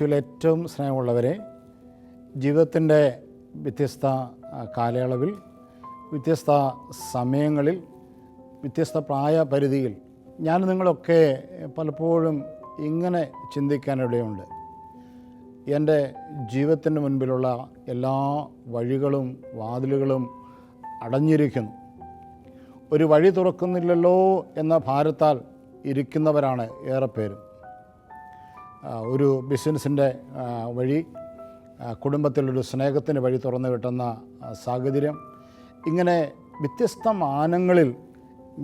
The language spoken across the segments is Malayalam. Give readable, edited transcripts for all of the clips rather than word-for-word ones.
യേശുവിൽ ഏറ്റവും സ്നേഹമുള്ളവരെ, ജീവിതത്തിൻ്റെ വ്യത്യസ്ത കാലയളവിൽ, വ്യത്യസ്ത സമയങ്ങളിൽ, വ്യത്യസ്ത പ്രായപരിധിയിൽ ഞാൻ നിങ്ങളൊക്കെ പലപ്പോഴും ഇങ്ങനെ ചിന്തിക്കാനിടയുണ്ട്. എൻ്റെ ജീവിതത്തിൻ്റെ മുൻപിലുള്ള എല്ലാ വഴികളും വാതിലുകളും അടഞ്ഞിരിക്കുന്നു. ഒരു വഴി തുറക്കുന്നില്ലല്ലോ എന്ന ഭാരത്താൽ ഇരിക്കുന്നവരാണ് ഏറെ പേരും. ഒരു ബിസിനസ്സിൻ്റെ വഴി, കുടുംബത്തിലൊരു സ്നേഹത്തിൻ്റെ വഴി തുറന്നു കിട്ടുന്ന സാഹചര്യം, ഇങ്ങനെ വ്യത്യസ്ത മാനങ്ങളിൽ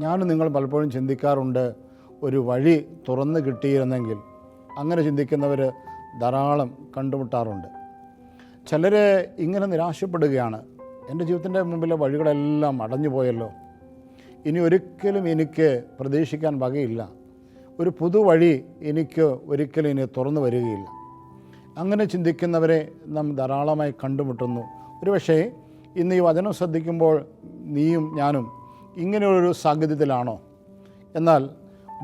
ഞാനും നിങ്ങൾ പലപ്പോഴും ചിന്തിക്കാറുണ്ട്, ഒരു വഴി തുറന്നു കിട്ടിയിരുന്നെങ്കിൽ. അങ്ങനെ ചിന്തിക്കുന്നവർ ധാരാളം കണ്ടുമുട്ടാറുണ്ട്. ചിലർ ഇങ്ങനെ നിരാശപ്പെടുകയാണ്, എൻ്റെ ജീവിതത്തിൻ്റെ മുമ്പിലെ വഴികളെല്ലാം അടഞ്ഞു പോയല്ലോ, ഇനി ഒരിക്കലും എനിക്ക് പ്രതീക്ഷിക്കാൻ വകയില്ല, ഒരു പുതുവഴി എനിക്ക് ഒരിക്കലും ഇനി തുറന്നു വരികയില്ല. അങ്ങനെ ചിന്തിക്കുന്നവരെ നാം ധാരാളമായി കണ്ടുമുട്ടുന്നു. ഒരുപക്ഷേ ഇന്ന് ഈ വചനം ശ്രദ്ധിക്കുമ്പോൾ നീയും ഞാനും ഇങ്ങനെയൊരു സാഹചര്യത്തിലാണോ? എന്നാൽ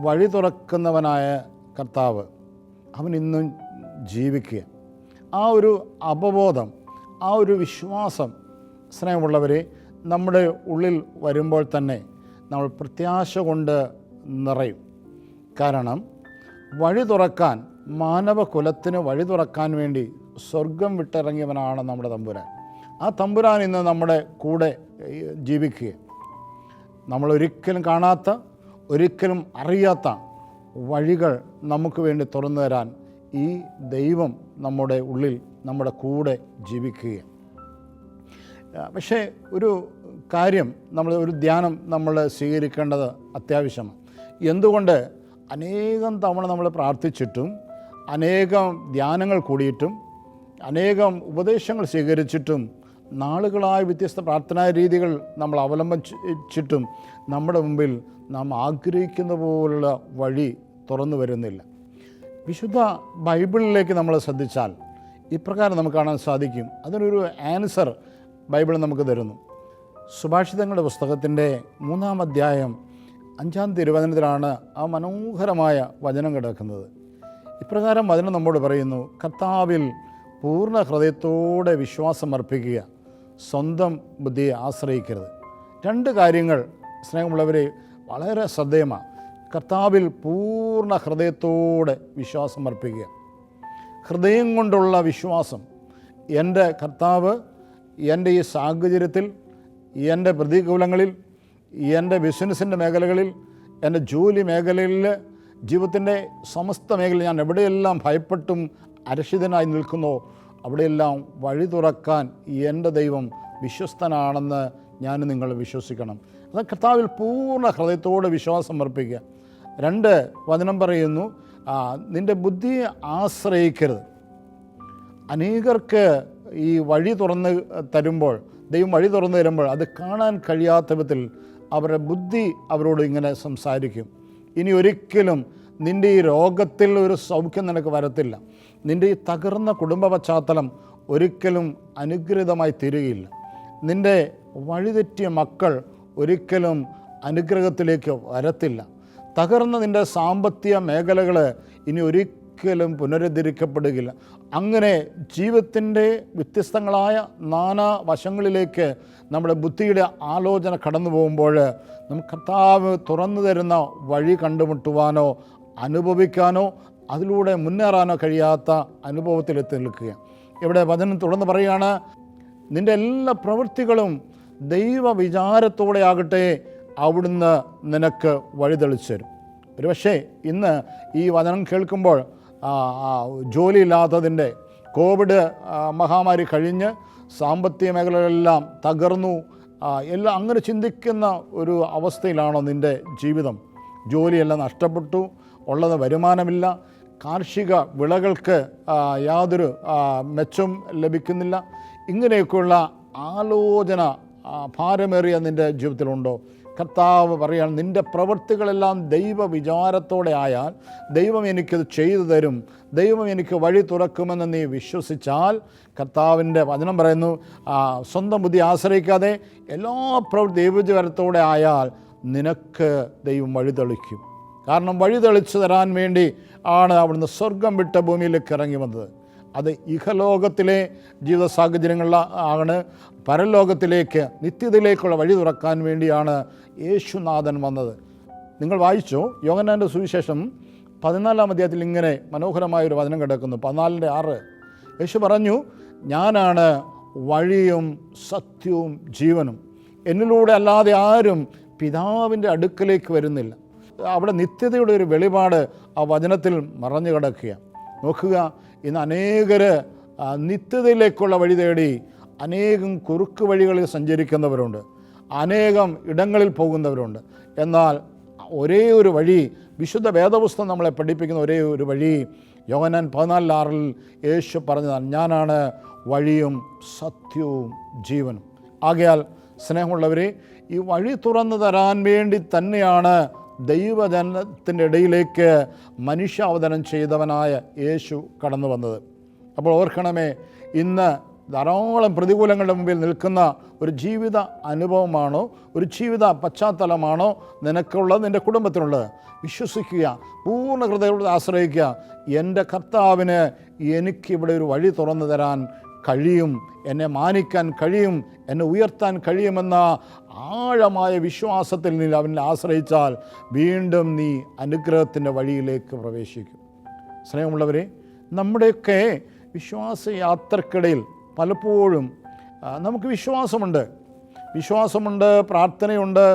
വഴി തുറക്കുന്നവനായ കർത്താവ് അവൻ ഇന്നും ജീവിക്കുക. ആ ഒരു അവബോധം, ആ ഒരു വിശ്വാസം സ്നേഹമുള്ളവരെ നമ്മുടെ ഉള്ളിൽ വരുമ്പോൾ തന്നെ നമ്മൾ പ്രത്യാശ കൊണ്ട് നിറയും. കാരണം വഴി തുറക്കാൻ, മാനവകുലത്തിന് വഴി തുറക്കാൻ വേണ്ടി സ്വർഗം വിട്ടിറങ്ങിയവനാണ് നമ്മുടെ തമ്പുരാൻ. ആ തമ്പുരാൻ ഇന്ന് നമ്മുടെ കൂടെ ജീവിക്കുക. നമ്മളൊരിക്കലും കാണാത്ത, ഒരിക്കലും അറിയാത്ത വഴികൾ നമുക്ക് വേണ്ടി തുറന്നു തരാൻ ഈ ദൈവം നമ്മുടെ ഉള്ളിൽ, നമ്മുടെ കൂടെ ജീവിക്കുക. പക്ഷേ ഒരു കാര്യം, ഒരു ധ്യാനം നമ്മൾ സ്വീകരിക്കേണ്ടത് അത്യാവശ്യമാണ്. എന്തുകൊണ്ട്? അനേകം തവണ നമ്മൾ പ്രാർത്ഥിച്ചിട്ടും, അനേകം ധ്യാനങ്ങൾ കൂടിയിട്ടും, അനേകം ഉപദേശങ്ങൾ സ്വീകരിച്ചിട്ടും, നാളുകളായ വ്യത്യസ്ത പ്രാർത്ഥനാ രീതികൾ നമ്മൾ അവലംബിച്ചിട്ടും നമ്മുടെ മുമ്പിൽ നാം ആഗ്രഹിക്കുന്ന പോലുള്ള വഴി തുറന്നു വരുന്നില്ല. വിശുദ്ധ ബൈബിളിലേക്ക് നമ്മൾ ശ്രദ്ധിച്ചാൽ ഇപ്രകാരം നമുക്ക് കാണാൻ സാധിക്കും. അതിനൊരു ആൻസർ ബൈബിൾ നമുക്ക് തരുന്നു. സുഭാഷിതങ്ങളുടെ പുസ്തകത്തിൻ്റെ 3-ാം അധ്യായം 5-ാം തിരുവചനത്തിലാണ് ആ മനോഹരമായ വചനം കിടക്കുന്നത്. ഇപ്രകാരം വചനം നമ്മോട് പറയുന്നു, കർത്താവിൽ പൂർണ്ണ ഹൃദയത്തോടെ വിശ്വാസം അർപ്പിക്കുക, സ്വന്തം ബുദ്ധിയെ ആശ്രയിക്കരുത്. 2 കാര്യങ്ങൾ സ്നേഹമുള്ളവരെ വളരെ ശ്രദ്ധേയമാണ്. കർത്താവിൽ പൂർണ്ണ ഹൃദയത്തോടെ വിശ്വാസം അർപ്പിക്കുക. ഹൃദയം കൊണ്ടുള്ള വിശ്വാസം. എൻ്റെ കർത്താവ് എൻ്റെ ഈ സാഹചര്യത്തിൽ, എൻ്റെ പ്രതികൂലങ്ങളിൽ, എൻ്റെ ബിസിനസ്സിൻ്റെ മേഖലകളിൽ, എൻ്റെ ജോലി മേഖലയിൽ, ജീവിതത്തിൻ്റെ സമസ്ത മേഖലയിൽ ഞാൻ എവിടെയെല്ലാം ഭയപ്പെട്ടും അരക്ഷിതനായി നിൽക്കുന്നോ അവിടെയെല്ലാം വഴി തുറക്കാൻ എൻ്റെ ദൈവം വിശ്വസ്തനാണെന്ന് ഞാൻ നിങ്ങൾ വിശ്വസിക്കണം. അത് കർത്താവിൽ പൂർണ്ണ ഹൃദയത്തോടെ വിശ്വാസം അർപ്പിക്കുക. 2 വചനം പറയുന്നു, നിൻ്റെ ബുദ്ധിയെ ആശ്രയിക്കരുത്. അനേകർക്ക് ഈ വഴി തുറന്ന് തരുമ്പോൾ, ദൈവം വഴി തുറന്നു തരുമ്പോൾ അത് കാണാൻ കഴിയാത്ത വിധത്തിൽ അവരുടെ ബുദ്ധി അവരോട് ഇങ്ങനെ സംസാരിക്കും. ഇനി ഒരിക്കലും നിൻ്റെ ഈ രോഗത്തിൽ ഒരു സൗഖ്യം നിനക്ക് വരത്തില്ല. നിൻ്റെ ഈ തകർന്ന കുടുംബ പശ്ചാത്തലം ഒരിക്കലും അനുഗ്രഹീതമായി തീരുകയില്ല. നിൻ്റെ വഴിതെറ്റിയ മക്കൾ ഒരിക്കലും അനുഗ്രഹത്തിലേക്ക് വരത്തില്ല. തകർന്ന നിൻ്റെ സാമ്പത്തിക മേഖലകൾ ഇനി ഒരിക്കലും പുനരുദ്ധരിക്കപ്പെടുകയില്ല. അങ്ങനെ ജീവിതത്തിൻ്റെ വ്യത്യസ്തങ്ങളായ നാനാ വശങ്ങളിലേക്ക് നമ്മുടെ ബുദ്ധിയുടെ ആലോചന കടന്നു പോകുമ്പോൾ നമുക്ക് കർത്താവ് തുറന്നു തരുന്ന വഴി കണ്ടുമുട്ടുവാനോ അനുഭവിക്കാനോ അതിലൂടെ മുന്നേറാനോ കഴിയാത്ത അനുഭവത്തിലെത്തി നിൽക്കുക. ഇവിടെ വചനം തുടർന്ന് പറയുകയാണ്, നിൻ്റെ എല്ലാ പ്രവൃത്തികളും ദൈവ വിചാരത്തോടെ ആകട്ടെ, അവിടുന്ന് നിനക്ക് വഴിതെളിച്ചു തരും. ഒരുപക്ഷേ ഇന്ന് ഈ വചനം കേൾക്കുമ്പോൾ ജോലിയില്ലാത്തതിൻ്റെ, കോവിഡ് മഹാമാരി കഴിഞ്ഞ് സാമ്പത്തിക മേഖലകളെല്ലാം തകർന്നു, എല്ലാം അങ്ങനെ ചിന്തിക്കുന്ന ഒരു അവസ്ഥയിലാണോ നിൻ്റെ ജീവിതം? ജോലിയെല്ലാം നഷ്ടപ്പെട്ടു, ഉള്ളത് വരുമാനമില്ല, കാർഷിക വിളകൾക്ക് യാതൊരു മെച്ചം ലഭിക്കുന്നില്ല. ഇങ്ങനെയൊക്കെയുള്ള ആലോചന ഭാരമേറിയ നിൻ്റെ ജീവിതത്തിലുണ്ടോ? കർത്താവ് പറയുകയാണ്, നിൻ്റെ പ്രവൃത്തികളെല്ലാം ദൈവ വിചാരത്തോടെ ആയാൽ ദൈവം എനിക്കത് ചെയ്തു തരും, ദൈവം എനിക്ക് വഴി തുറക്കുമെന്ന് നീ വിശ്വസിച്ചാൽ, കർത്താവിൻ്റെ വചനം പറയുന്നു, സ്വന്തം ബുദ്ധി ആശ്രയിക്കാതെ എല്ലാ പ്രവൃത്തി ദൈവവിചാരത്തോടെ ആയാൽ നിനക്ക് ദൈവം വഴി തെളിക്കും. കാരണം വഴി തെളിച്ചു തരാൻ വേണ്ടി ആണ് അവിടുന്ന് സ്വർഗം വിട്ട ഭൂമിയിലേക്ക് ഇറങ്ങി വന്നത്. അത് ഇഹലോകത്തിലെ ജീവിത സാഹചര്യങ്ങളിലാണ്. പരലോകത്തിലേക്ക് നിത്യതയിലേക്കുള്ള വഴി തുറക്കാൻ വേണ്ടിയാണ് യേശുനാഥൻ വന്നത്. നിങ്ങൾ വായിച്ചു യോഹന്നാൻ്റെ സുവിശേഷം 14-ാം അധ്യായത്തിൽ ഇങ്ങനെ മനോഹരമായൊരു വചനം കിടക്കുന്നു. 14:6 യേശു പറഞ്ഞു, ഞാനാണ് വഴിയും സത്യവും ജീവനും, എന്നിലൂടെ അല്ലാതെ ആരും പിതാവിൻ്റെ അടുക്കലേക്ക് വരുന്നില്ല. അവിടെ നിത്യതയുടെ ഒരു വെളിപാട് ആ വചനത്തിൽ മറഞ്ഞു കിടക്കുകയാണ്. നോക്കുക, ഇന്ന് അനേകർ നിത്യതയിലേക്കുള്ള വഴി തേടി അനേകം കുറുക്ക് വഴികളിൽ സഞ്ചരിക്കുന്നവരുണ്ട്, അനേകം ഇടങ്ങളിൽ പോകുന്നവരുണ്ട്. എന്നാൽ ഒരേ ഒരു വഴി, വിശുദ്ധ വേദപുസ്തകം നമ്മളെ പഠിപ്പിക്കുന്ന ഒരേ ഒരു വഴി യോഹന്നാൻ 14:6 യേശു പറഞ്ഞതാണ്, ഞാനാണ് വഴിയും സത്യവും ജീവനും. ആകയാൽ സ്നേഹമുള്ളവരെ, ഈ വഴി തുറന്നു തരാൻ വേണ്ടി തന്നെയാണ് ദൈവജനത്തിൻ്റെ ഇടയിലേക്ക് മനുഷ്യാവതരണം ചെയ്തവനായ യേശു കടന്നു വന്നത്. അപ്പോൾ ഓർക്കണമേ, ഇന്ന് ധാരാളം പ്രതികൂലങ്ങളുടെ മുമ്പിൽ നിൽക്കുന്ന ഒരു ജീവിത അനുഭവമാണോ, ഒരു ജീവിത പശ്ചാത്തലമാണോ നിനക്കുള്ളത്, നിൻ്റെ കുടുംബത്തിനുള്ളത്? വിശ്വസിക്കുക, പൂർണ്ണ ഹൃദയത്തോടെ ആശ്രയിക്കുക. എൻ്റെ കർത്താവിന് എനിക്കിവിടെ ഒരു വഴി തുറന്നു തരാൻ കഴിയും, എന്നെ മാനിക്കാൻ കഴിയും, എന്നെ ഉയർത്താൻ കഴിയുമെന്ന ആഴമായ വിശ്വാസത്തിൽ നീ അവനിൽ ആശ്രയിച്ചാൽ വീണ്ടും നീ അനുഗ്രഹത്തിൻ്റെ വഴിയിലേക്ക് പ്രവേശിക്കും. സ്നേഹമുള്ളവരെ, നമ്മുടെയൊക്കെ വിശ്വാസയാത്രക്കിടയിൽ പലപ്പോഴും നമുക്ക് വിശ്വാസമുണ്ട്, പ്രാർത്ഥനയുണ്ട്,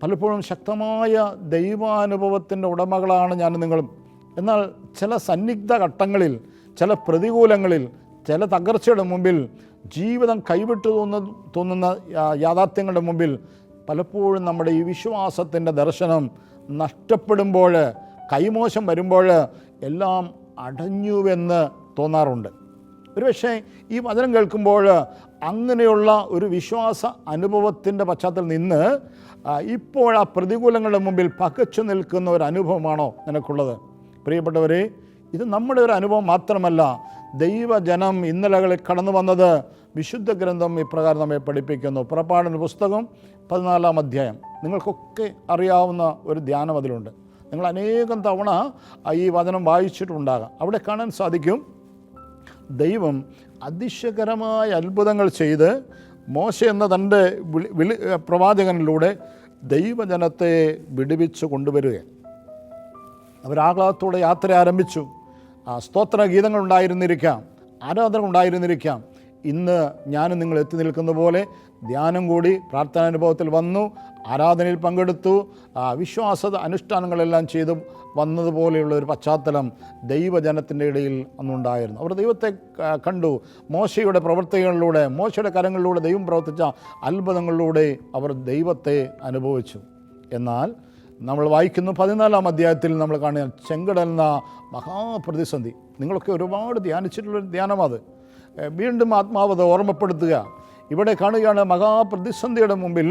പലപ്പോഴും ശക്തമായ ദൈവാനുഭവത്തിൻ്റെ ഉടമകളാണ് ഞാനും നിങ്ങളും. എന്നാൽ ചില സന്നിഗ്ധ ഘട്ടങ്ങളിൽ, ചില പ്രതികൂലങ്ങളിൽ, ചില തകർച്ചയുടെ മുമ്പിൽ, ജീവിതം കൈവിട്ടു തോന്നുന്ന യാഥാർത്ഥ്യങ്ങളുടെ മുമ്പിൽ പലപ്പോഴും നമ്മുടെ ഈ വിശ്വാസത്തിൻ്റെ ദർശനം നഷ്ടപ്പെടുമ്പോൾ, കൈമോശം വരുമ്പോൾ എല്ലാം അടഞ്ഞുവെന്ന് തോന്നാറുണ്ട്. ഒരുപക്ഷെ ഈ വചനം കേൾക്കുമ്പോൾ അങ്ങനെയുള്ള ഒരു വിശ്വാസ അനുഭവത്തിൻ്റെ പശ്ചാത്തലത്തിൽ നിന്ന് ഇപ്പോൾ ആ പ്രതികൂലങ്ങളുടെ മുമ്പിൽ പകച്ചു നിൽക്കുന്ന ഒരു അനുഭവമാണോ നിനക്കുള്ളത്? പ്രിയപ്പെട്ടവരെ, ഇത് നമ്മുടെ ഒരു അനുഭവം മാത്രമല്ല. ദൈവജനം ഇന്നലകളിൽ കടന്നു വന്നത് വിശുദ്ധ ഗ്രന്ഥം ഇപ്രകാരം നമ്മെ പഠിപ്പിക്കുന്നു. പുറപ്പാടിൻ്റെ പുസ്തകം 14-ാം അധ്യായം, നിങ്ങൾക്കൊക്കെ അറിയാവുന്ന ഒരു ധ്യാനം അതിലുണ്ട്. നിങ്ങൾ അനേകം തവണ ഈ വചനം വായിച്ചിട്ടുണ്ടാകാം. അവിടെ കാണാൻ സാധിക്കും, ദൈവം അതിശയകരമായ അത്ഭുതങ്ങൾ ചെയ്ത് മോശ എന്ന തൻ്റെ പ്രവാചകനിലൂടെ ദൈവജനത്തെ വിടുവിച്ച് കൊണ്ടുവരികയാണ്. അവരാഹ്ലാദത്തോടെ യാത്ര ആരംഭിച്ചു. സ്തോത്ര ഗീതങ്ങൾ ഉണ്ടായിരുന്നിരിക്കാം, ആരാധന ഉണ്ടായിരുന്നിരിക്കാം. ഇന്ന് ഞാനും നിങ്ങൾ എത്തി നിൽക്കുന്ന പോലെ ധ്യാനം കൂടി പ്രാർത്ഥനാനുഭവത്തിൽ വന്നു, ആരാധനയിൽ പങ്കെടുത്തു, വിശ്വാസ അനുഷ്ഠാനങ്ങളെല്ലാം ചെയ്ത് വന്നതുപോലെയുള്ള ഒരു പശ്ചാത്തലം ദൈവജനത്തിൻ്റെ ഇടയിൽ അന്നുണ്ടായിരുന്നു. അവർ ദൈവത്തെ കണ്ടു. മോശയുടെ പ്രവർത്തികളിലൂടെ, മോശയുടെ കരങ്ങളിലൂടെ ദൈവം പ്രവർത്തിച്ച അത്ഭുതങ്ങളിലൂടെ അവർ ദൈവത്തെ അനുഭവിച്ചു. എന്നാൽ നമ്മൾ വായിക്കുന്നു 14-ാം അധ്യായത്തിൽ നമ്മൾ കാണുക ചെങ്കടലെന്ന മഹാപ്രതിസന്ധി. നിങ്ങളൊക്കെ ഒരുപാട് ധ്യാനിച്ചിട്ടുള്ളൊരു ധ്യാനമത്. വീണ്ടും ആത്മാവത് ഓർമ്മപ്പെടുത്തുക. ഇവിടെ കാണുകയാണ്, മഹാപ്രതിസന്ധിയുടെ മുമ്പിൽ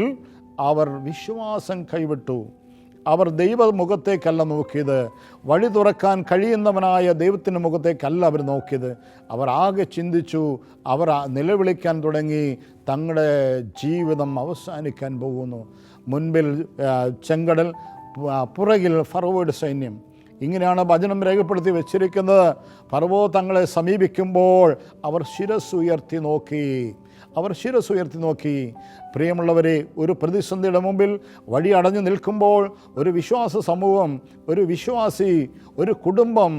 അവർ വിശ്വാസം കൈവിട്ടു. അവർ ദൈവമുഖത്തേക്കല്ല നോക്കിയത്, വഴി തുറക്കാൻ കഴിയുന്നവനായ ദൈവത്തിൻ്റെ മുഖത്തേക്കല്ല അവർ നോക്കിയത്. അവർ ആകെ ചിന്തിച്ചു, അവർ നിലവിളിക്കാൻ തുടങ്ങി, തങ്ങളുടെ ജീവിതം അവസാനിക്കാൻ പോകുന്നു. മുൻപിൽ ചെങ്കടൽ, പുറകിൽ ഫറവോയുടെ സൈന്യം. ഇങ്ങനെയാണ് വചനം രേഖപ്പെടുത്തി വെച്ചിരിക്കുന്നത്. ഫറവോ തങ്ങളെ സമീപിക്കുമ്പോൾ അവർ ശിരസ്സുയർത്തി നോക്കി. പ്രിയമുള്ളവരെ, ഒരു പ്രതിസന്ധിയുടെ മുമ്പിൽ വഴി അടഞ്ഞു നിൽക്കുമ്പോൾ ഒരു വിശ്വാസ സമൂഹം, ഒരു വിശ്വാസി, ഒരു കുടുംബം,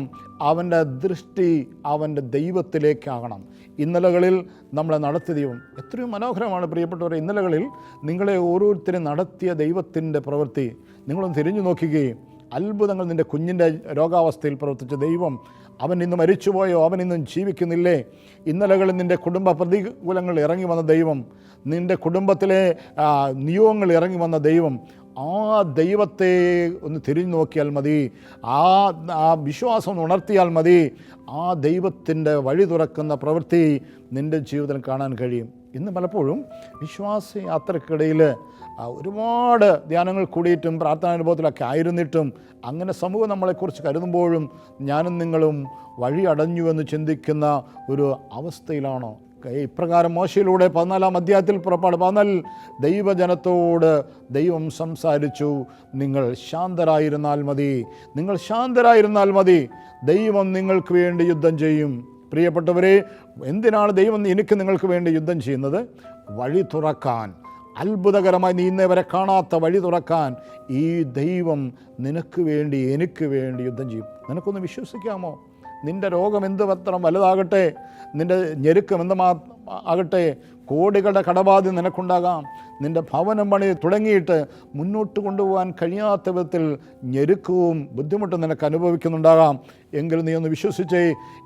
അവൻ്റെ ദൃഷ്ടി അവൻ്റെ ദൈവത്തിലേക്കാകണം. ഇന്നലകളിൽ നമ്മളെ നടത്തിയ ദൈവം എത്രയോ മനോഹരമാണ്. പ്രിയപ്പെട്ടവരെ, ഇന്നലകളിൽ നിങ്ങളെ ഓരോരുത്തരും നടത്തിയ ദൈവത്തിൻ്റെ പ്രവൃത്തി നിങ്ങളൊന്ന് തിരിഞ്ഞു നോക്കുകയും, അത്ഭുതങ്ങൾ നിൻ്റെ കുഞ്ഞിൻ്റെ രോഗാവസ്ഥയിൽ പ്രവർത്തിച്ച ദൈവം, അവൻ ഇന്ന് മരിച്ചുപോയോ, അവൻ ഇന്നും ജീവിക്കുന്നില്ലേ? ഇന്നലകളിൽ നിൻ്റെ കുടുംബ പ്രതികൂലങ്ങൾ ഇറങ്ങി വന്ന ദൈവം, നിൻ്റെ കുടുംബത്തിലെ നിയോഗങ്ങൾ ഇറങ്ങി വന്ന ദൈവം, ആ ദൈവത്തെ ഒന്ന് തിരിഞ്ഞു നോക്കിയാൽ മതി, ആ വിശ്വാസം ഉണർത്തിയാൽ മതി. ആ ദൈവത്തിൻ്റെ വഴി തുറക്കുന്ന പ്രവൃത്തി നിൻ്റെ ജീവിതത്തിൽ കാണാൻ കഴിയും. ഇന്ന് പലപ്പോഴും വിശ്വാസയാത്രക്കിടയിൽ ഒരുപാട് ധ്യാനങ്ങൾ കൂടിയിട്ടും പ്രാർത്ഥനാനുഭവത്തിലൊക്കെ ആയിരുന്നിട്ടും അങ്ങനെ സമൂഹം നമ്മളെക്കുറിച്ച് കരുതുമ്പോഴും ഞാനും നിങ്ങളും വഴി അടഞ്ഞുവെന്ന് ചിന്തിക്കുന്ന ഒരു അവസ്ഥയിലാണോ? ഇപ്രകാരം മോശയിലൂടെ 14-ാം അധ്യായത്തിൽ പുറപ്പാട് 14 ദൈവജനത്തോട് ദൈവം സംസാരിച്ചു. നിങ്ങൾ ശാന്തരായിരുന്നാൽ മതി, ദൈവം നിങ്ങൾക്ക് വേണ്ടി യുദ്ധം ചെയ്യും. പ്രിയപ്പെട്ടവരെ, എന്തിനാണ് ദൈവം എനിക്ക് നിങ്ങൾക്ക് വേണ്ടി യുദ്ധം ചെയ്യുന്നത്? വഴി തുറക്കാൻ, അത്ഭുതകരമായി നീ ഇന്നേ വരെ കാണാത്ത വഴി തുറക്കാൻ ഈ ദൈവം നിനക്ക് വേണ്ടി എനിക്ക് വേണ്ടി യുദ്ധം ചെയ്യും. നിനക്കൊന്ന് വിശ്വസിക്കാമോ? നിൻ്റെ രോഗം എന്ത് മാത്രം വലുതാകട്ടെ, നിൻ്റെ ഞെരുക്കം ആകട്ടെ, കോടികളുടെ കടബാധ്യത നിനക്കുണ്ടാകാം, നിൻ്റെ ഭവനം പണി തുടങ്ങിയിട്ട് മുന്നോട്ട് കൊണ്ടുപോകാൻ കഴിയാത്ത വിധത്തിൽ ഞെരുക്കവും ബുദ്ധിമുട്ടും നിനക്ക് അനുഭവിക്കുന്നുണ്ടാകാം. എങ്കിലും നീ ഒന്ന് വിശ്വസിച്ചേ,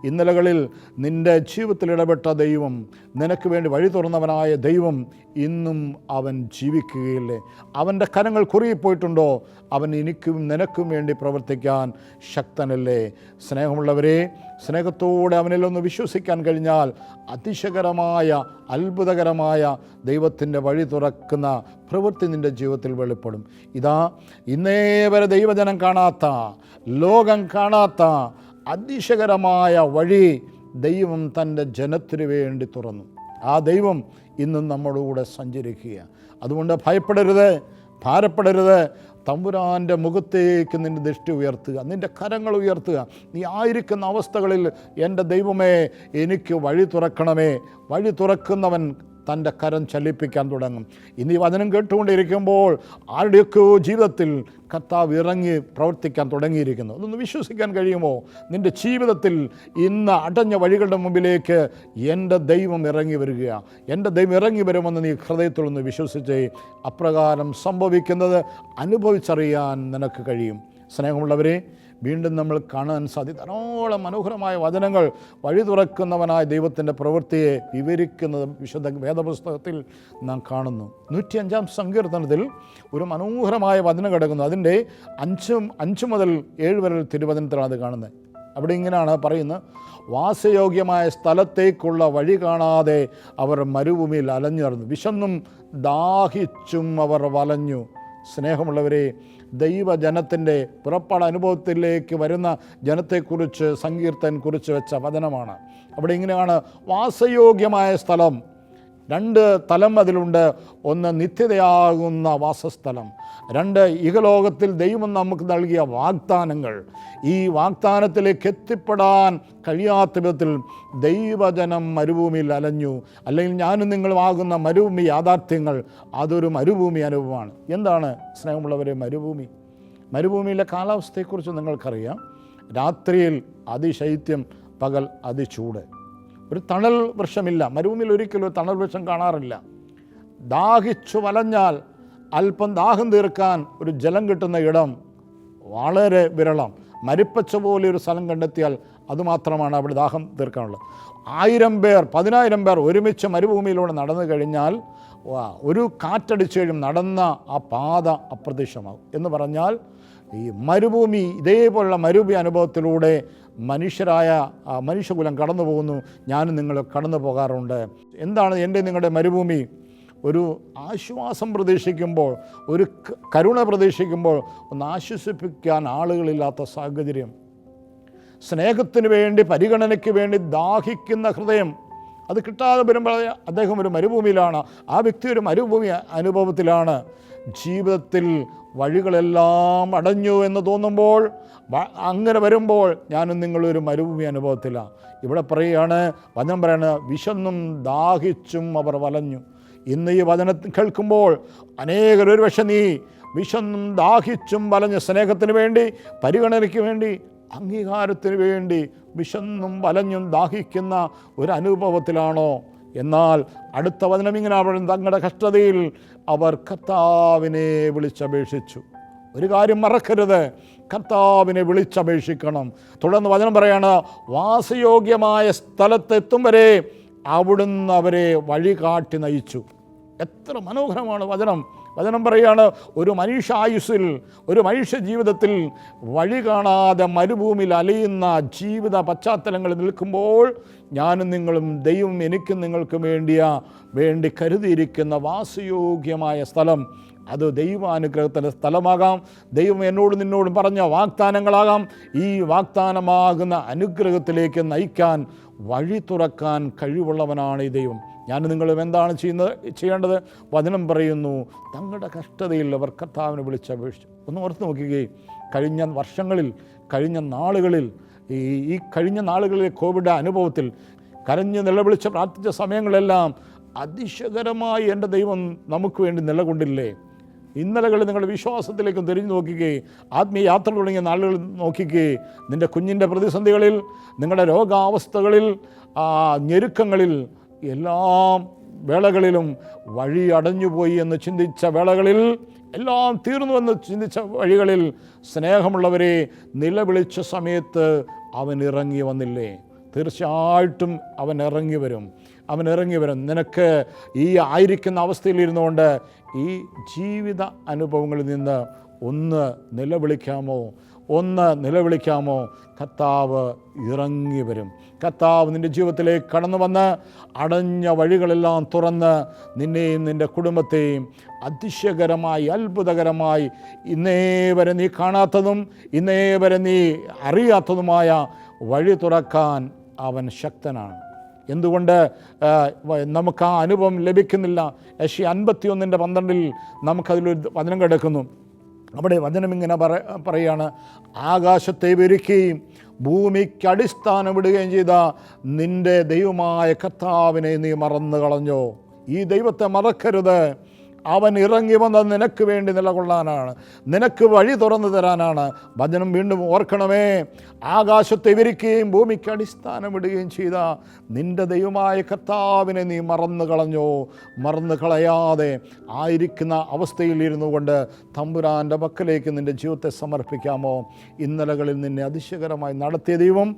ഇന്നലകളിൽ നിൻ്റെ ജീവിതത്തിൽ ഇടപെട്ട ദൈവം, നിനക്ക് വേണ്ടി വഴി തുറന്നവനായ ദൈവം ഇന്നും അവൻ ജീവിക്കുകയില്ലേ? അവൻ്റെ കരങ്ങൾ കുറുകിപ്പോയിട്ടുണ്ടോ? അവൻ എനിക്കും നിനക്കും വേണ്ടി പ്രവർത്തിക്കാൻ ശക്തനല്ലേ? സ്നേഹമുള്ളവരെ, സ്നേഹത്തോടെ അവനിലൊന്ന് വിശ്വസിക്കാൻ കഴിഞ്ഞാൽ അതിശയകരമായ അത്ഭുതകരമായ ദൈവത്തിൻ്റെ വഴി തുറക്കുന്ന പ്രവൃത്തി നിൻ്റെ ജീവിതത്തിൽ വെളിപ്പെടും. ഇതാ, ഇന്നേ വരെ ദൈവജനം കാണാത്ത, ലോകം കാണാത്ത അതിശയകരമായ വഴി ദൈവം തൻ്റെ ജനത്തിനു വേണ്ടി തുറന്നു. ആ ദൈവം ഇന്നും നമ്മുടെ കൂടെ സഞ്ചരിക്കുക. അതുകൊണ്ട് ഭയപ്പെടരുത്, ഭാരപ്പെടരുത്. തമ്പുരാൻ്റെ മുഖത്തേക്ക് നിൻ്റെ ദൃഷ്ടി ഉയർത്തുക, നിൻ്റെ കരങ്ങൾ ഉയർത്തുക. നീ ആയിരിക്കുന്ന അവസ്ഥകളിൽ എൻ്റെ ദൈവമേ എനിക്ക് വഴി തുറക്കണമേ. വഴി തുറക്കുന്നവൻ തൻ്റെ കരം ചലിപ്പിക്കാൻ തുടങ്ങും. ഇന്ന് ഈ വചനം കേട്ടുകൊണ്ടിരിക്കുമ്പോൾ ആരുടെയൊക്കെയോ ജീവിതത്തിൽ കർത്താവ് ഇറങ്ങി പ്രവർത്തിക്കാൻ തുടങ്ങിയിരിക്കുന്നു. അതൊന്ന് വിശ്വസിക്കാൻ കഴിയുമോ? നിൻ്റെ ജീവിതത്തിൽ ഇന്ന് അടഞ്ഞ വഴികളുടെ മുമ്പിലേക്ക് എൻ്റെ ദൈവം ഇറങ്ങി വരികയാണ്. എൻ്റെ ദൈവം ഇറങ്ങി വരുമെന്ന് നീ ഹൃദയത്തിലൊന്ന് വിശ്വസിച്ചേ. അപ്രകാരം സംഭവിക്കുന്നത് അനുഭവിച്ചറിയാൻ നിനക്ക് കഴിയും. സ്നേഹമുള്ളവരെ, വീണ്ടും നമ്മൾ കാണാൻ സാധിക്കും ധാരാളം മനോഹരമായ വചനങ്ങൾ വഴി തുറക്കുന്നവനായ ദൈവത്തിൻ്റെ പ്രവൃത്തിയെ വിവരിക്കുന്നത് വിശുദ്ധ വേദപുസ്തകത്തിൽ നാം കാണുന്നു. 105-ാം സങ്കീർത്തനത്തിൽ ഒരു മനോഹരമായ വചനം കിടക്കുന്നു. അതിൻ്റെ 5 മുതൽ 7 വരെ തിരുവചനത്തിലാണ് അത് കാണുന്നത്. അവിടെ ഇങ്ങനെയാണ് പറയുന്നത്: വാസയോഗ്യമായ സ്ഥലത്തേക്കുള്ള വഴി കാണാതെ അവർ മരുഭൂമിയിൽ അലഞ്ഞു നടന്നു, വിശന്നും ദാഹിച്ചും അവർ വലഞ്ഞു. സ്നേഹമുള്ളവരെ, ദൈവജനത്തിൻ്റെ പുറപ്പാട് അനുഭവത്തിലേക്ക് വരുന്ന ജനത്തെക്കുറിച്ച് സങ്കീർത്തൻ കുറിച്ച് വെച്ച വചനമാണ്. അവിടെ ഇങ്ങനെയാണ്: വാസയോഗ്യമായ സ്ഥലം. 2 തലം അതിലുണ്ട്. ഒന്ന് നിത്യതയാകുന്ന വാസസ്ഥലം, 2 ഇഹലോകത്തിൽ ദൈവം നമുക്ക് നൽകിയ വാഗ്ദാനങ്ങൾ. ഈ വാഗ്ദാനത്തിലേക്ക് എത്തിപ്പെടാൻ കഴിയാത്ത വിധത്തിൽ ദൈവജനം മരുഭൂമിയിൽ അലഞ്ഞു. അല്ലെങ്കിൽ ഞാനും നിങ്ങളുമാകുന്ന മരുഭൂമി യാഥാർത്ഥ്യങ്ങൾ, അതൊരു മരുഭൂമി അനുഭവമാണ്. എന്താണ് സ്നേഹമുള്ളവരെ മരുഭൂമി? മരുഭൂമിയിലെ കാലാവസ്ഥയെക്കുറിച്ച് നിങ്ങൾക്കറിയാം. രാത്രിയിൽ അതിശൈത്യം, പകൽ അതിചൂട്. ഒരു തണൽ വൃക്ഷമില്ല. മരുഭൂമിയിൽ ഒരിക്കലും ഒരു തണൽ വൃക്ഷം കാണാറില്ല. ദാഹിച്ചു വലഞ്ഞാൽ അല്പം ദാഹം തീർക്കാൻ ഒരു ജലം കിട്ടുന്ന ഇടം വളരെ വിരളം. മരിപ്പച്ച പോലെ ഒരു സ്ഥലം കണ്ടെത്തിയാൽ അതുമാത്രമാണ് അവിടെ ദാഹം തീർക്കാനുള്ളത്. 1000 പേർ 10,000 പേർ ഒരുമിച്ച് മരുഭൂമിയിലൂടെ നടന്നു കഴിഞ്ഞാൽ ഒരു കാറ്റടിച്ചു കഴിയും നടന്ന ആ പാത അപ്രത്യക്ഷമാകും. എന്ന് പറഞ്ഞാൽ ഈ മരുഭൂമി, ഇതേപോലുള്ള മരുഭൂമി അനുഭവത്തിലൂടെ മനുഷ്യകുലം കടന്നു പോകുന്നു. ഞാനും നിങ്ങൾ കടന്നു പോകാറുണ്ട്. എന്താണ് എൻ്റെ നിങ്ങളുടെ മരുഭൂമി? ഒരു ആശ്വാസം പ്രതീക്ഷിക്കുമ്പോൾ, ഒരു കരുണ പ്രതീക്ഷിക്കുമ്പോൾ ഒന്ന് ആശ്വസിപ്പിക്കാൻ ആളുകളില്ലാത്ത സാഹചര്യം, സ്നേഹത്തിന് വേണ്ടി, പരിഗണനയ്ക്ക് വേണ്ടി ദാഹിക്കുന്ന ഹൃദയം, അത് കിട്ടാതെ വരുമ്പോൾ അദ്ദേഹം ഒരു മരുഭൂമിയിലാണ്. ആ വ്യക്തി ഒരു മരുഭൂമി അനുഭവത്തിലാണ്. ജീവിതത്തിൽ വഴികളെല്ലാം അടഞ്ഞു എന്ന് തോന്നുമ്പോൾ, അങ്ങനെ വരുമ്പോൾ ഞാനും നിങ്ങളൊരു മരുഭൂമി അനുഭവത്തിലാണ്. ഇവിടെ പറയുകയാണ്, വചനം പറയാണ്, വിശന്നും ദാഹിച്ചും അവർ വലഞ്ഞു. ഇന്ന് ഈ വചനം കേൾക്കുമ്പോൾ അനേകർ ഒരു പക്ഷേ നീ വിശന്നും ദാഹിച്ചും വലഞ്ഞ് സ്നേഹത്തിന് വേണ്ടി, പരിഗണനയ്ക്ക് വേണ്ടി, അംഗീകാരത്തിന് വേണ്ടി വിശന്നും വലഞ്ഞും ദാഹിക്കുന്ന ഒരു അനുഭവത്തിലാണോ? എന്നാൽ അടുത്ത വചനം ഇങ്ങനെ പറയുന്നത്: തങ്ങളുടെ കഷ്ടതയിൽ അവർ കർത്താവിനെ വിളിച്ചപേക്ഷിച്ചു. ഒരു കാര്യം മറക്കരുത്, കർത്താവിനെ വിളിച്ചപേക്ഷിക്കണം. തുടർന്ന് വചനം പറയാണ്, വാസയോഗ്യമായ സ്ഥലത്തെത്തും വരെ അവിടുന്ന് അവരെ വഴി കാട്ടി നയിച്ചു. എത്ര മനോഹരമാണ് വചനം. വചനം പറയുകയാണ്, ഒരു മനുഷ്യായുസ്സിൽ, ഒരു മനുഷ്യ ജീവിതത്തിൽ വഴി കാണാതെ മരുഭൂമിയിൽ അലയുന്ന ജീവിത പശ്ചാത്തലങ്ങളിൽ നിൽക്കുമ്പോൾ ഞാനും നിങ്ങളും ദൈവം എനിക്കും നിങ്ങൾക്കും വേണ്ടി കരുതിയിരിക്കുന്ന വാസയോഗ്യമായ സ്ഥലം, അത് ദൈവാനുഗ്രഹത്തിൻ്റെ സ്ഥലമാകാം. ദൈവം എന്നോടും നിന്നോടും പറഞ്ഞ വാഗ്ദാനങ്ങളാകാം. ഈ വാഗ്ദാനമാകുന്ന അനുഗ്രഹത്തിലേക്ക് നയിക്കാൻ, വഴി തുറക്കാൻ കഴിവുള്ളവനാണ് ഈ ദൈവം. ഞാൻ നിങ്ങളും എന്താണ് ചെയ്യേണ്ടത്? വചനം പറയുന്നു, തങ്ങളുടെ കഷ്ടതയിൽ അവർ കർത്താവിനെ വിളിച്ചപേക്ഷിച്ചു. ഒന്ന് ഓർത്ത് നോക്കുകയും കഴിഞ്ഞ വർഷങ്ങളിൽ, കഴിഞ്ഞ നാളുകളിൽ ഈ കഴിഞ്ഞ നാളുകളിലെ കോവിഡ് അനുഭവത്തിൽ കരഞ്ഞ് നിലവിളിച്ച് പ്രാർത്ഥിച്ച സമയങ്ങളെല്ലാം അതിശയകരമായി എൻ്റെ ദൈവം നമുക്ക് വേണ്ടി നിലകൊണ്ടില്ലേ? ഇന്നലകളിൽ നിങ്ങളുടെ വിശ്വാസത്തിലേക്ക് തിരിഞ്ഞു നോക്കിക്കേ, ആത്മീയ യാത്ര തുടങ്ങിയ നാളുകൾ നോക്കിക്കേ. നിൻ്റെ കുഞ്ഞിൻ്റെ പ്രതിസന്ധികളിൽ, നിങ്ങളുടെ രോഗാവസ്ഥകളിൽ, ഞെരുക്കങ്ങളിൽ, എല്ലാം വേളകളിലും വഴി അടഞ്ഞുപോയി എന്ന് ചിന്തിച്ച വേളകളിൽ, എല്ലാം തീർന്നുവെന്ന് ചിന്തിച്ച വഴികളിൽ സ്നേഹമുള്ളവരെ നിലവിളിച്ച സമയത്ത് അവൻ ഇറങ്ങി വന്നില്ലേ? തീർച്ചയായിട്ടും അവൻ ഇറങ്ങി വരും. നിനക്ക് ഈ ആയിരിക്കുന്ന അവസ്ഥയിലിരുന്നുകൊണ്ട് ഈ ജീവിത അനുഭവങ്ങളിൽ നിന്ന് ഒന്ന് നിലവിളിക്കാമോ? കർത്താവ് ഇറങ്ങി വരും. കർത്താവ് നിൻ്റെ ജീവിതത്തിലേക്ക് കടന്നു വന്ന് അടഞ്ഞ വഴികളെല്ലാം തുറന്ന് നിന്നെയും നിൻ്റെ കുടുംബത്തെയും അതിശയകരമായി, അത്ഭുതകരമായി, ഇന്നേ വരെ നീ കാണാത്തതും ഇന്നേ വരെ നീ അറിയാത്തതുമായ വഴി തുറക്കാൻ അവൻ ശക്തനാണ്. എന്തുകൊണ്ട് നമുക്ക് ആ അനുഭവം ലഭിക്കുന്നില്ല? യെശയ്യാ 51:12 നമുക്കതിലൊരു വചനം കിടക്കുന്നു. അവിടെ വചനം ഇങ്ങനെ പറയുകയാണ്, ആകാശത്തെ വിരിക്കുകയും ഭൂമിക്ക് അടിസ്ഥാനമിടുകയും ചെയ്ത നിൻ്റെ ദൈവമായ കർത്താവിനെ നീ മറന്നു കളഞ്ഞോ? ഈ ദൈവത്തെ മറക്കരുത്. അവൻ ഇറങ്ങി വന്നത് നിനക്ക് വേണ്ടി നിലകൊള്ളാനാണ്, നിനക്ക് വഴി തുറന്നു തരാനാണ്. വചനം വീണ്ടും ഓർക്കണമേ, ആകാശത്തെ വിരിക്കുകയും ഭൂമിക്ക് അടിസ്ഥാനമിടുകയും ചെയ്ത നിൻ്റെ ദൈവമായ കർത്താവിനെ നീ മറന്നു കളഞ്ഞോ? മറന്നു കളയാതെ ആയിരിക്കുന്ന അവസ്ഥയിൽ ഇരുന്നു കൊണ്ട് തമ്പുരാൻ്റെ പക്കലേക്ക് നിൻ്റെ ജീവിതത്തെ സമർപ്പിക്കാമോ? ഇന്നലകളിൽ നിന്നെ അതിശയകരമായി നടത്തിയ ദൈവം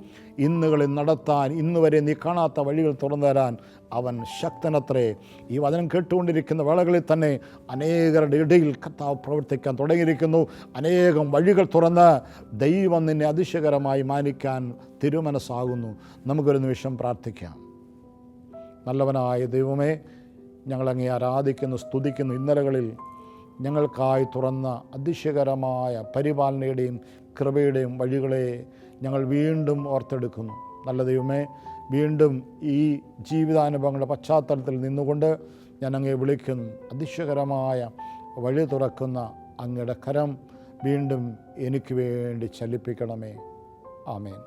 ഇന്നുകളിൽ നടത്താൻ, ഇന്നുവരെ നീ കാണാത്ത വഴികൾ തുറന്നു തരാൻ അവൻ ശക്തനത്രേ. ഈ വചനം കേട്ടുകൊണ്ടിരിക്കുന്ന വേളകളിൽ തന്നെ അനേകരുടെ ഇടയിൽ കർത്താവ് പ്രവർത്തിക്കാൻ തുടങ്ങിയിരിക്കുന്നു. അനേകം വഴികൾ തുറന്ന് ദൈവം നിന്നെ അതിശയകരമായി മാനിക്കാൻ തിരുമനസ്സാകുന്നു. നമുക്കൊരു നിമിഷം പ്രാർത്ഥിക്കാം. നല്ലവനായ ദൈവമേ, ഞങ്ങളങ്ങേ ആരാധിക്കുന്നു, സ്തുതിക്കുന്നു. ഇന്നലകളിൽ ഞങ്ങൾക്കായി തുറന്ന അതിശയകരമായ പരിപാലനയുടെയും കൃപയുടെയും വഴികളെ ഞങ്ങൾ വീണ്ടും ഓർത്തെടുക്കുന്നു. നല്ല ദൈവമേ, വീണ്ടും ഈ ജീവിതാനുഭവങ്ങളുടെ പശ്ചാത്തലത്തിൽ നിന്നുകൊണ്ട് ഞാൻ അങ്ങേ വിളിക്കുന്നു. അതിശയകരമായ വഴി തുറക്കുന്ന അങ്ങയുടെ കരം വീണ്ടും എനിക്ക് വേണ്ടി ചലിപ്പിക്കണമേ. ആമേൻ.